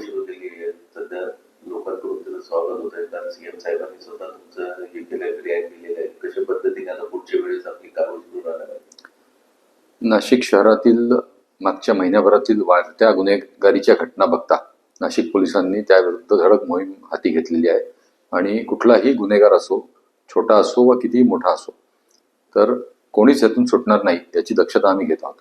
सुरू केली आहे. सध्या लोकांकडून त्याचं स्वागत होत आहे, कारण सीएम साहेबांनी स्वतः तुमचं हे केलंय, रिॲक्ट केलेलं आहे. कशा पद्धतीने आता पुढच्या वेळेस आपली कारवाई सुरू राहणार आहे? नाशिक शहरातील मागच्या महिन्याभरातील वाढत्या गुन्हेगारीच्या घटना बघता नाशिक पोलिसांनी त्याविरुद्ध धडक मोहीम हाती घेतलेली आहे. आणि कुठलाही गुन्हेगार असो, छोटा असो व कितीही मोठा असो, तर कोणीच यातून सुटणार नाही याची दक्षता आम्ही घेत आहोत.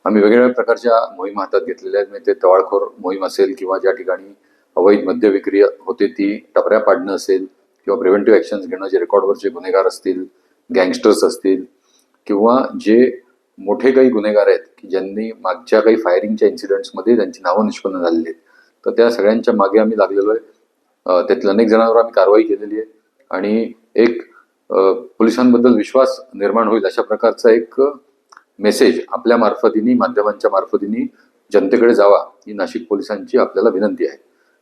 आम्ही वेगवेगळ्या प्रकारच्या मोहीम हातात घेतलेल्या आहेत. म्हणजे ते टवाळखोर मोहीम असेल, किंवा ज्या ठिकाणी अवैध मद्य विक्री होते ती टपऱ्या पाडणं असेल, किंवा प्रिव्हेंटिव्ह ॲक्शन्स घेणं, जे रेकॉर्डवरचे गुन्हेगार असतील, गँगस्टर्स असतील, किंवा जे मोठे काही गुन्हेगार आहेत की ज्यांनी मागच्या काही फायरिंगच्या इन्सिडेंट्समध्ये त्यांची नावं निष्पन्न झालेली आहेत, तर त्या सगळ्यांच्या मागे आम्ही लागलेलो आहे. त्यातील अनेक जणांवर आम्ही कारवाई केलेली आहे. आणि एक पोलिसांबद्दल विश्वास निर्माण होईल अशा प्रकारचा एक मेसेज आपल्या मार्फतीने, माध्यमांच्या मार्फतीने जनतेकडे जावा, ही नाशिक पोलिसांची आपल्याला विनंती आहे.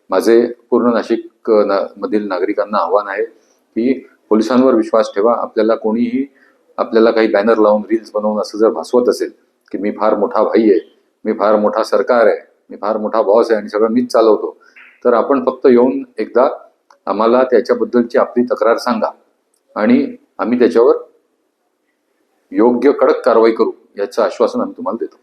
माझे पूर्ण नाशिक मधील नागरिकांना आव्हान आहे की पोलिसांवर विश्वास ठेवा. आपल्याला काही बॅनर लावून, रील्स बनवून असं जर भासवत असेल की मी फार मोठा भाई आहे, मी फार मोठा सरकार आहे, मी फार मोठा बॉस आहे आणि सगळं मीच चालवतो, तर आपण फक्त येऊन एकदा आम्हाला त्याच्याबद्दलची आपली तक्रार सांगा आणि आम्ही त्याच्यावर योग्य कडक कारवाई करू, याचं आश्वासन आम्ही तुम्हाला देतो.